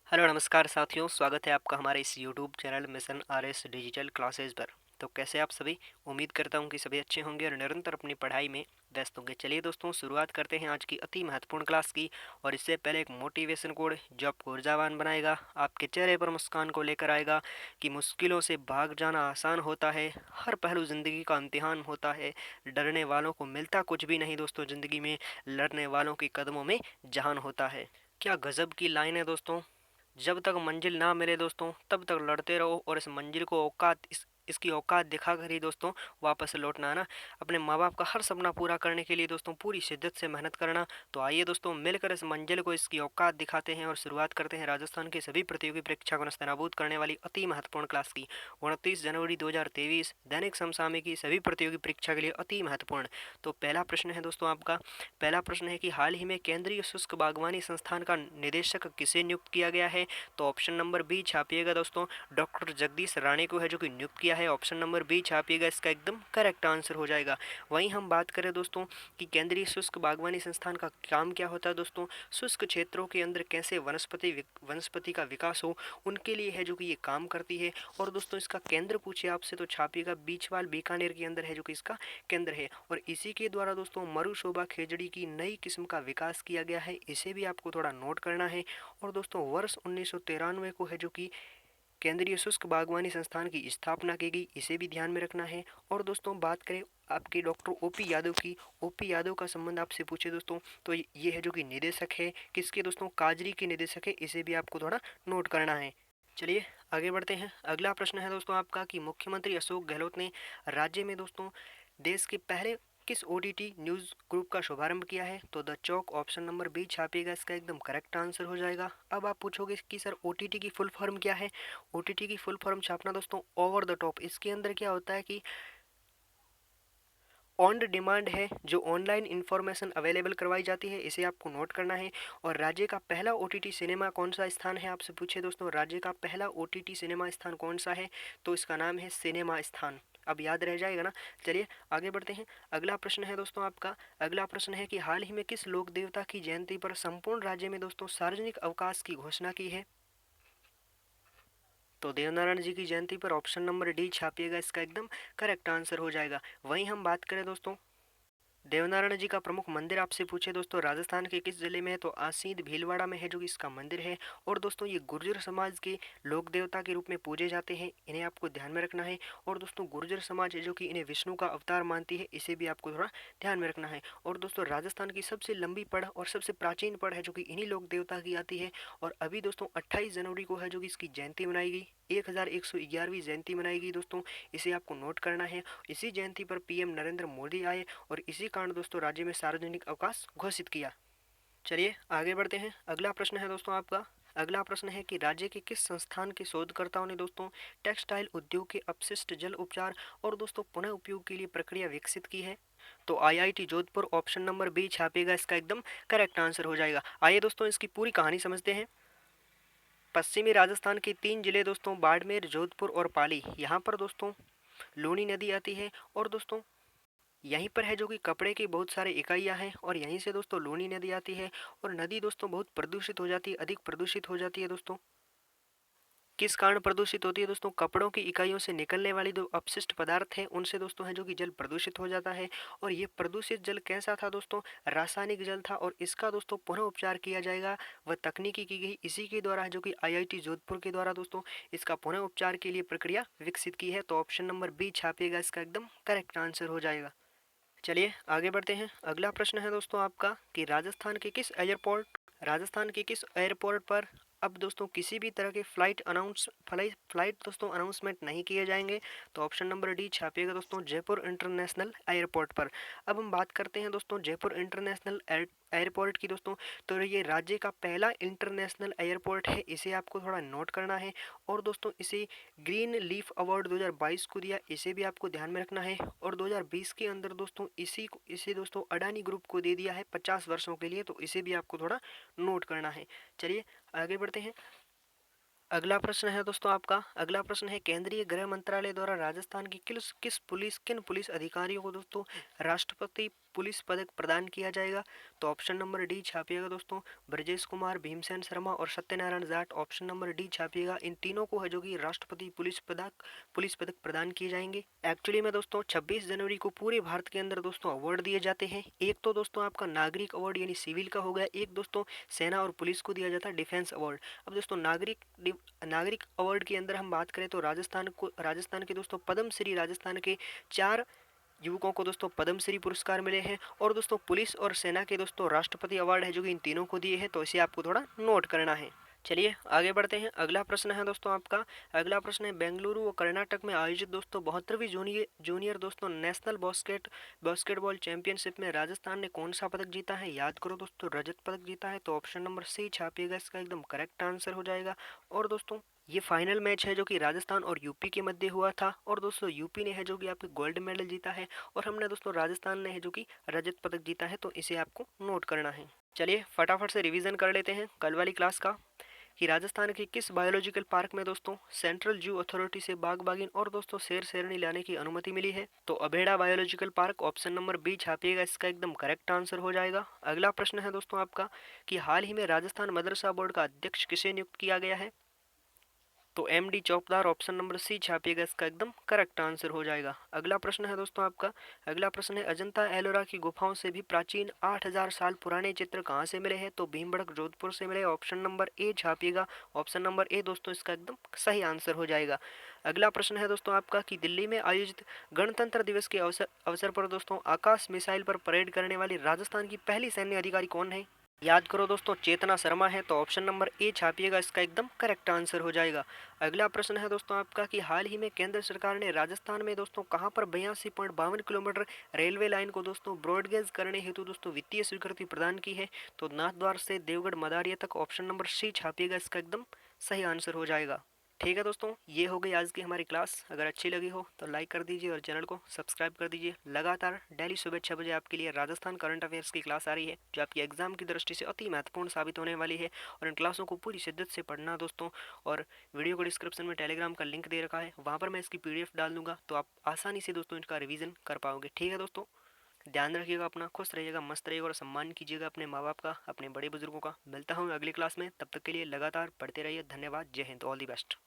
Hello नमस्कार साथियों, स्वागत है आपका हमारे इस YouTube channel mission RS digital classes पर। तो कैसे आप सभी? उम्मीद करता हूँ कि सभी अच्छे होंगे और निरंतर अपनी पढ़ाई में व्यस्त होंगे। चलिए दोस्तों, शुरुआत करते हैं आज की अति महत्वपूर्ण क्लास की। और इससे पहले एक मोटिवेशन कोड जो आपको ऊर्जावान बनाएगा, आपके चेहरे पर मुस्कान को लेकर आएगा कि मुश्किलों से भाग जाना आसान होता है। हर पहलू ज़िंदगी का इम्तिहान होता है। डरने वालों को मिलता कुछ भी नहीं दोस्तों ज़िंदगी में, लड़ने वालों के कदमों में जहान होता है। क्या गजब की लाइन है दोस्तों। जब तक मंजिल ना मिले दोस्तों तब तक लड़ते रहो, और इस मंजिल को इसकी औकात दिखाकर ही दोस्तों वापस लौटना आना। अपने माँ बाप का हर सपना पूरा करने के लिए दोस्तों पूरी शिद्दत से मेहनत करना। तो आइए दोस्तों, मिलकर इस मंजिल को, इसकी औकात दिखाते हैं और शुरुआत करते हैं राजस्थान की सभी प्रतियोगी परीक्षा को नस्तानाबूद करने वाली अति महत्वपूर्ण क्लास की। 29 जनवरी 2023 दैनिक समसामयिक की सभी प्रतियोगी परीक्षा के लिए अति महत्वपूर्ण। तो पहला प्रश्न है दोस्तों आपका। पहला प्रश्न है कि हाल ही में केंद्रीय शुष्क बागवानी संस्थान का निदेशक किसे नियुक्त किया गया है? तो ऑप्शन नंबर बी छापिएगा दोस्तों, डॉक्टर जगदीश राणे को है जो कि नियुक्त किया है। ऑप्शन नंबर बी छापिएगा, इसका एकदम करेक्ट आंसर हो जाएगा। वहीं हम बात करें दोस्तों कि केंद्रीय शुष्क बागवानी संस्थान का काम क्या होता है दोस्तों, शुष्क क्षेत्रों के अंदर कैसे वनस्पति का विकास हो, उनके लिए है जो कि ये काम करती है। और दोस्तों इसका केंद्र पूछे आपसे तो छापिएगा बीचवाल बीकानेर के अंदर है जो कि इसका केंद्र है। और इसी के द्वारा दोस्तों मरुशोभा खेजड़ी की नई किस्म का विकास किया गया है, इसे भी आपको थोड़ा नोट करना है। और दोस्तों वर्ष 1993 को है जो कि केंद्रीय शुष्क बागवानी संस्थान की स्थापना की गई, इसे भी ध्यान में रखना है। और दोस्तों बात करें आपके डॉक्टर ओपी यादव की, ओपी यादव का संबंध आपसे पूछे दोस्तों तो ये है जो कि निदेशक है किसके दोस्तों, काजरी के निदेशक है, इसे भी आपको थोड़ा नोट करना है। चलिए आगे बढ़ते हैं। अगला प्रश्न है दोस्तों आपका कि मुख्यमंत्री अशोक गहलोत ने राज्य में दोस्तों देश के पहले किस ओटीटी न्यूज़ ग्रुप का शुभारंभ किया है? तो the Chowk, option number B छापिएगा, इसका एकदम करेक्ट आंसर हो जाएगा। अब आप पूछोगे कि सर ओटीटी की फुल फॉर्म क्या है? ओटीटी की फुल फॉर्म छापना दोस्तों ओवर द टॉप। इसके अंदर क्या होता है कि ऑन डिमांड है, जो ऑनलाइन इंफॉर्मेशन अवेलेबल करवाई जाती है, इसे आपको नोट करना है। और राज्य का पहला ओटीटी सिनेमा कौन सा स्थान है आपसे पूछे दोस्तों, राज्य का पहला ओटीटी सिनेमा स्थान कौन सा है? तो इसका नाम है सिनेमा स्थान। अब याद रह जाएगा ना। चलिए आगे बढ़ते हैं। अगला प्रश्न है दोस्तों आपका। अगला प्रश्न है कि हाल ही में किस लोक देवता की जयंती पर संपूर्ण राज्य में दोस्तों सार्वजनिक अवकाश की घोषणा की है? तो देवनारायण जी की जयंती पर ऑप्शन नंबर डी छापिएगा, इसका एकदम करेक्ट आंसर हो जाएगा। वहीं हम बात करें दोस्तों देवनारायण जी का प्रमुख मंदिर आपसे पूछे दोस्तों राजस्थान के किस जिले में है? तो आसींद भीलवाड़ा में है जो कि इसका मंदिर है। और दोस्तों ये गुर्जर समाज के लोक देवता के रूप में पूजे जाते हैं, इन्हें आपको ध्यान में रखना है। और दोस्तों गुर्जर समाज है जो कि इन्हें विष्णु का अवतार मानती है, इसे भी आपको थोड़ा ध्यान में रखना है। और दोस्तों राजस्थान की सबसे लंबी पढ़ और सबसे प्राचीन पढ़ है जो कि इन्हीं लोक देवता की आती है। और अभी दोस्तों 28 जनवरी को है जो कि इसकी जयंती मनाई गई, 1111वीं जयंती मनाई गई दोस्तों, इसे आपको नोट करना है। इसी जयंती पर पीएम नरेंद्र मोदी आए और इसी कारण दोस्तों राज्य में सार्वजनिक अवकाश घोषित किया। चलिए आगे बढ़ते हैं। अगला प्रश्न है दोस्तों आपका। अगला प्रश्न है कि राज्य के किस संस्थान के शोधकर्ताओं ने दोस्तों टेक्सटाइल उद्योग के अपशिष्ट जल उपचार और दोस्तों पुनः उपयोग के लिए प्रक्रिया विकसित की है? तो IIT Jodhpur, option number B छापेगा, इसका एकदम करेक्ट आंसर हो जाएगा। आइए दोस्तों इसकी पूरी कहानी समझते हैं। पश्चिमी राजस्थान के 3 जिले दोस्तों बाड़मेर, जोधपुर और पाली, यहाँ पर दोस्तों लूनी नदी आती है। और दोस्तों यहीं पर है जो कि कपड़े की बहुत सारी इकाइयां हैं, और यहीं से दोस्तों लूनी नदी आती है। और नदी दोस्तों बहुत प्रदूषित हो जाती है, अधिक प्रदूषित हो जाती है दोस्तों। किस कारण प्रदूषित होती है दोस्तों? कपड़ों की इकाइयों से निकलने वाली जो अपशिष्ट पदार्थ हैं उनसे दोस्तों है जो कि जल प्रदूषित हो जाता है। और ये प्रदूषित जल कैसा था दोस्तों? रासायनिक जल था, और इसका दोस्तों पुनः उपचार किया जाएगा, वह तकनीकी की गई इसी के द्वारा है जो कि आईआईटी जोधपुर के द्वारा दोस्तों इसका पुनः उपचार के लिए प्रक्रिया विकसित की है। तो ऑप्शन नंबर बी छापिएगा, इसका एकदम करेक्ट आंसर हो जाएगा। चलिए आगे बढ़ते हैं। अगला प्रश्न है दोस्तों आपका कि राजस्थान के किस एयरपोर्ट पर अब दोस्तों किसी भी तरह के फ्लाइट दोस्तों अनाउंसमेंट नहीं किए जाएंगे? तो ऑप्शन नंबर डी छापिएगा दोस्तों, जयपुर इंटरनेशनल एयरपोर्ट पर। अब हम बात करते हैं दोस्तों जयपुर इंटरनेशनल एयरपोर्ट की दोस्तों। तो ये राज्य का पहला इंटरनेशनल एयरपोर्ट है, इसे आपको थोड़ा नोट करना है। और दोस्तों इसे ग्रीन लीफ अवार्ड 2022 को दिया, इसे भी आपको ध्यान में रखना है। और 2020 के अंदर दोस्तों इसे दोस्तों अडानी ग्रुप को दे दिया है 50 वर्षों के लिए, तो इसे भी आपको थोड़ा नोट करना है। चलिए आगे बढ़ते हैं। अगला प्रश्न है दोस्तों आपका। अगला प्रश्न है केंद्रीय गृह मंत्रालय द्वारा राजस्थान की किन पुलिस अधिकारियों को दोस्तों राष्ट्रपति पुलिस पदक प्रदान किया जाएगा? तो ऑप्शन नंबर डी छापिएगा दोस्तों, ब्रजेश कुमार, भीमसेन शर्मा और Satyanarayan Jat. Option number D छापिएगा। इन तीनों को है जो कि राष्ट्रपति पुलिस पदक प्रदान किए जाएंगे। एक्चुअली में दोस्तों 26 जनवरी को पूरे भारत के अंदर दोस्तों अवार्ड दिए जाते हैं। एक तो दोस्तों आपका नागरिक अवार्ड यानी सिविल का हो गया, एक दोस्तों सेना और पुलिस को दिया जाता है डिफेंस अवार्ड। अब दोस्तों नागरिक अवार्ड के अंदर हम बात करें तो राजस्थान के दोस्तों पद्म श्री राजस्थान के 4 युवकों को दोस्तों पद्म श्री पुरस्कार मिले हैं। और दोस्तों पुलिस और सेना के दोस्तों राष्ट्रपति अवार्ड है जो कि इन तीनों को दिए हैं, तो इसे आपको थोड़ा नोट करना है। चलिए आगे बढ़ते हैं। अगला प्रश्न है दोस्तों आपका, अगला प्रश्न है बेंगलुरु व कर्नाटक में आयोजित दोस्तों 72वीं जूनियर दोस्तों नेशनल बास्केटबॉल चैंपियनशिप में राजस्थान ने कौन सा पदक जीता है? याद करो दोस्तों, रजत पदक जीता है। तो ऑप्शन नंबर सी छापिएगा, इसका एकदम करेक्ट आंसर हो जाएगा। और दोस्तों ये फाइनल मैच है जो कि राजस्थान और यूपी के मध्य हुआ था, और दोस्तों यूपी ने है जो कि आपके गोल्ड मेडल जीता है, और हमने दोस्तों राजस्थान ने है जो कि रजत पदक जीता है, तो इसे आपको नोट करना है। चलिए फटाफट से रिवीजन कर लेते हैं कल वाली क्लास का, कि राजस्थान के किस बायोलॉजिकल पार्क में दोस्तों सेंट्रल जू अथॉरिटी से बाघ बाघिन और दोस्तों शेर शेरनी लाने की अनुमति मिली है? तो Abheda biological park, option number B छापिएगा, इसका एकदम करेक्ट आंसर हो जाएगा। अगला प्रश्न है दोस्तों आपका, कि हाल ही में राजस्थान मदरसा बोर्ड का अध्यक्ष किसे नियुक्त किया गया है? तो M D Chaukdar, option number C छापिएगा, इसका एकदम करेक्ट आंसर हो जाएगा। अगला प्रश्न है दोस्तों आपका, अगला प्रश्न है अजंता एलोरा की गुफाओं से भी प्राचीन 8000 साल पुराने चित्र कहाँ से मिले हैं? तो भीमबड़क जोधपुर से मिले। ऑप्शन नंबर ए छापिएगा, ऑप्शन नंबर ए दोस्तों इसका एकदम सही आंसर हो जाएगा। अगला प्रश्न है दोस्तों आपका, कि दिल्ली में आयोजित गणतंत्र दिवस के अवसर पर दोस्तों आकाश मिसाइल पर परेड करने वाली राजस्थान की पहली सैन्य अधिकारी कौन है? याद करो दोस्तों, चेतना शर्मा है। तो ऑप्शन नंबर ए छापिएगा, इसका एकदम करेक्ट आंसर हो जाएगा। अगला प्रश्न है दोस्तों आपका, कि हाल ही में केंद्र सरकार ने राजस्थान में दोस्तों कहां पर 82.52 किलोमीटर रेलवे लाइन को दोस्तों ब्रॉडगेज करने हेतु दोस्तों वित्तीय स्वीकृति प्रदान की है? तो नाथद्वार से देवगढ़ मदारिया तक। ऑप्शन नंबर सी छापिएगा, इसका एकदम सही आंसर हो जाएगा। ठीक है दोस्तों, ये हो गई आज की हमारी क्लास। अगर अच्छी लगी हो तो लाइक कर दीजिए और चैनल को सब्सक्राइब कर दीजिए। लगातार डेली सुबह 6 बजे आपके लिए राजस्थान करंट अफेयर्स की क्लास आ रही है, जो आपकी एग्जाम की दृष्टि से अति महत्वपूर्ण साबित होने वाली है। और इन क्लासों को पूरी शिद्दत से पढ़ना दोस्तों। और वीडियो को डिस्क्रिप्शन में टेलीग्राम का लिंक दे रखा है, वहाँ पर मैं इसकी PDF डाल दूंगा, तो आप आसानी से दोस्तों इसका रिविज़न कर पाओगे। ठीक है दोस्तों, ध्यान रखिएगा अपना, खुश रहिएगा, मस्त रहिएगा और सम्मान कीजिएगा अपने माँ बाप का, अपने बड़े बुजुर्गों का। मिलता हूँ अगली क्लास में, तब तक के लिए लगातार पढ़ते रहिए। धन्यवाद, जय हिंद, ऑल दी बेस्ट।